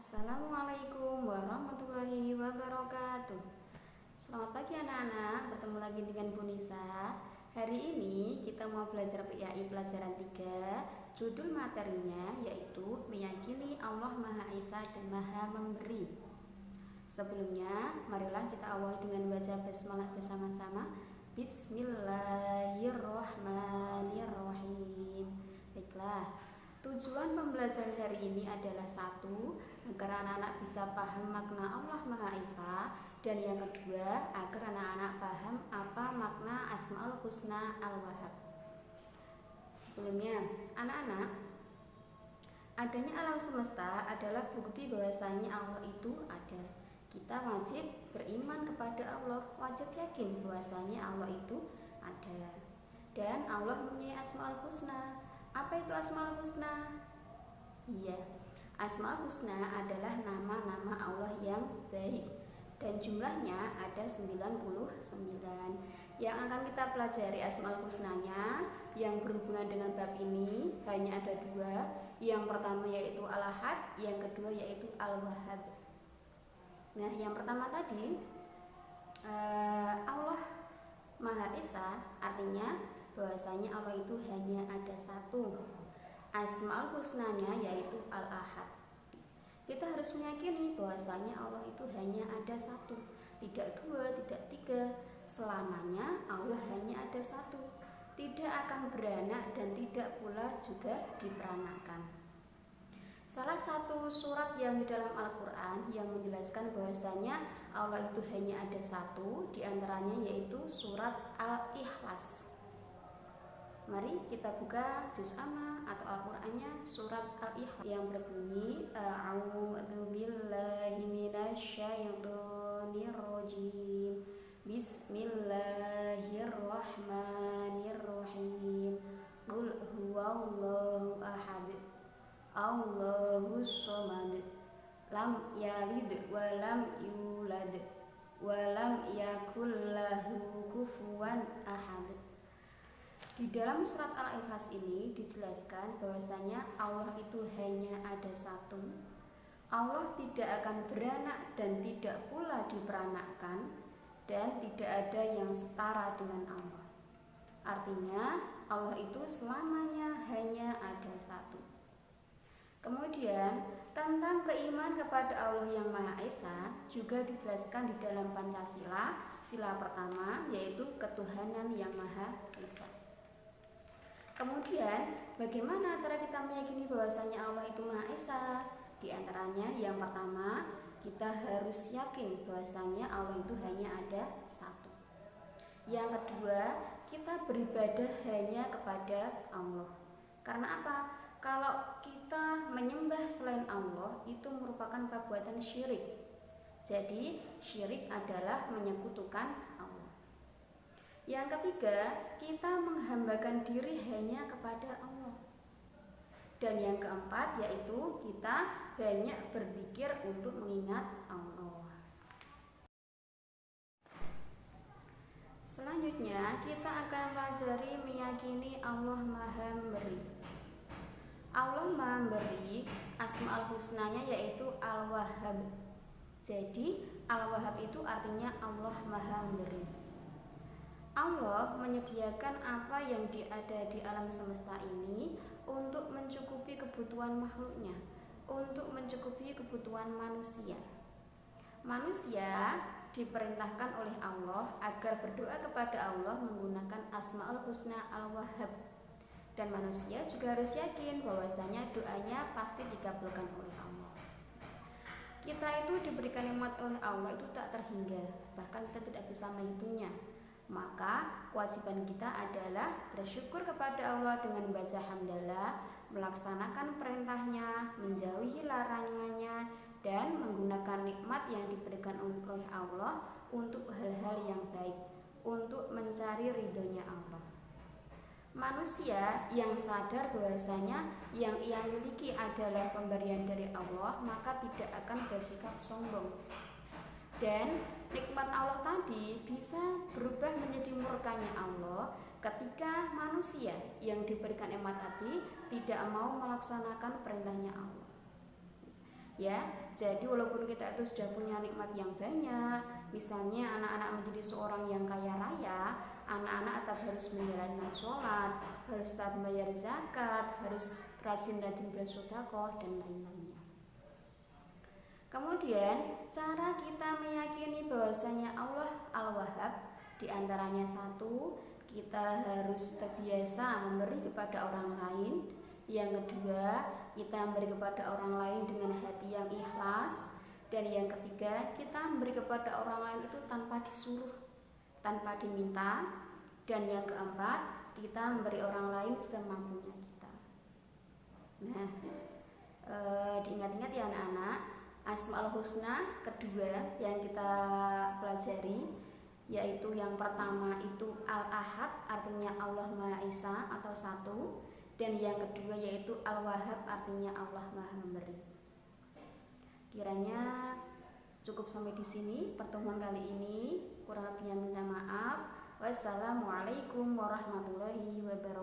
Assalamualaikum warahmatullahi wabarakatuh. Selamat pagi anak-anak, bertemu lagi dengan Bu Nisa. Hari ini kita mau belajar PAI pelajaran 3. Judul materinya yaitu meyakini Allah Maha Esa dan Maha Memberi. Sebelumnya, marilah kita awali dengan baca basmalah bersama-sama. Bismillahirrahmanirrahim. Baiklah, tujuan pembelajaran hari ini adalah satu, agar anak-anak bisa paham makna Allah Maha Esa, dan yang kedua, agar anak-anak paham apa makna Asmaul Husna Al-Wahhab. Sebelumnya, anak-anak, adanya alam semesta adalah bukti bahwasanya Allah itu ada. Kita wajib beriman kepada Allah, wajib yakin bahwasanya Allah itu ada. Dan Allah mempunyai Asmaul Husna. Apa itu Asmaul Husna? Iya, Asmaul Husna adalah nama-nama Allah yang baik, dan jumlahnya ada 99. Yang akan kita pelajari Asmaul Husnanya yang berhubungan dengan bab ini hanya ada dua. Yang pertama yaitu Al-Ahad, yang kedua yaitu Al-Wahhab. Nah, yang pertama tadi Allah Maha Esa, artinya bahwasanya Allah itu hanya ada satu. Asmaul Husnanya yaitu Al-Ahad. Kita harus meyakini bahwasanya Allah itu hanya ada satu, tidak dua, tidak tiga. Selamanya Allah hanya ada satu, tidak akan beranak dan tidak pula juga diperanakkan. Salah satu surat yang di dalam Al-Quran yang menjelaskan bahwasanya Allah itu hanya ada satu, diantaranya yaitu surat Al-Ikhlas. Mari kita buka juz amma atau Al-Qurannya, surat Al-Ikhlas yang berbunyi A'udzu billahi minasyaitonir rajim. Bismillahirrahmanirrahim. Qul huwallahu ahad, Allahus somad, lam yalid wa lam yulad wa lam yakul lahu kufuwan ahad. Di dalam surat Al-Ikhlas ini dijelaskan bahwasanya Allah itu hanya ada satu. Allah tidak akan beranak dan tidak pula diperanakkan, dan tidak ada yang setara dengan Allah. Artinya Allah itu selamanya hanya ada satu. Kemudian tentang keimanan kepada Allah yang Maha Esa juga dijelaskan di dalam Pancasila, sila pertama yaitu ketuhanan yang Maha Esa. Kemudian bagaimana cara kita meyakini bahwasanya Allah itu Maha Esa? Di antaranya yang pertama, kita harus yakin bahwasanya Allah itu hanya ada satu. Yang kedua, kita beribadah hanya kepada Allah. Karena apa? Kalau kita menyembah selain Allah itu merupakan perbuatan syirik. Jadi syirik adalah menyekutukan Allah. Yang ketiga, kita menghambakan diri hanya kepada Allah. Dan yang keempat yaitu kita banyak berzikir untuk mengingat Allah. Selanjutnya kita akan pelajari meyakini Allah Maha Memberi. Allah Maha Memberi, Asmaul Husnanya yaitu Al-Wahhab. Jadi Al-Wahhab itu artinya Allah Maha Memberi. Allah menyediakan apa yang ada di alam semesta ini untuk mencukupi kebutuhan makhluknya, untuk mencukupi kebutuhan manusia. Manusia diperintahkan oleh Allah agar berdoa kepada Allah menggunakan Asmaul Husna Al-Wahhab. Dan manusia juga harus yakin bahwasanya doanya pasti dikabulkan oleh Allah. Kita itu diberikan nikmat oleh Allah itu tak terhingga, bahkan kita tidak bisa menghitungnya. Maka kewajiban kita adalah bersyukur kepada Allah dengan membaca hamdalah, melaksanakan perintahnya, menjauhi larangannya, dan menggunakan nikmat yang diberikan oleh Allah untuk hal-hal yang baik, untuk mencari ridhonya Allah. Manusia yang sadar bahwasanya yang ia miliki adalah pemberian dari Allah, maka tidak akan bersikap sombong. Dan nikmat Allah tadi bisa berubah menjadi murkanya Allah ketika manusia yang diberikan nikmat tadi tidak mau melaksanakan perintahnya Allah. ya. Jadi walaupun kita itu sudah punya nikmat yang banyak, misalnya anak-anak menjadi seorang yang kaya raya, anak-anak tetap harus menjalankan sholat, harus tetap membayar zakat, harus rajin-rajin bersedekah dan lain-lainnya. Kemudian cara kita meyakini bahwasanya Allah Al-Wahhab diantaranya satu, kita harus terbiasa memberi kepada orang lain. Yang kedua, kita memberi kepada orang lain dengan hati yang ikhlas. Dan yang ketiga, kita memberi kepada orang lain itu tanpa disuruh, tanpa diminta. Dan yang keempat, kita memberi orang lain semampunya kita. Nah, diingat-ingat ya anak-anak, Asmaul Husna kedua yang kita pelajari, yaitu yang pertama itu Al-Ahad, artinya Allah Maha Esa atau satu, dan yang kedua yaitu Al-Wahhab, artinya Allah Maha Memberi. Kiranya cukup sampai di sini pertemuan kali ini, kurang lebihnya minta maaf. Wassalamualaikum warahmatullahi wabarakatuh.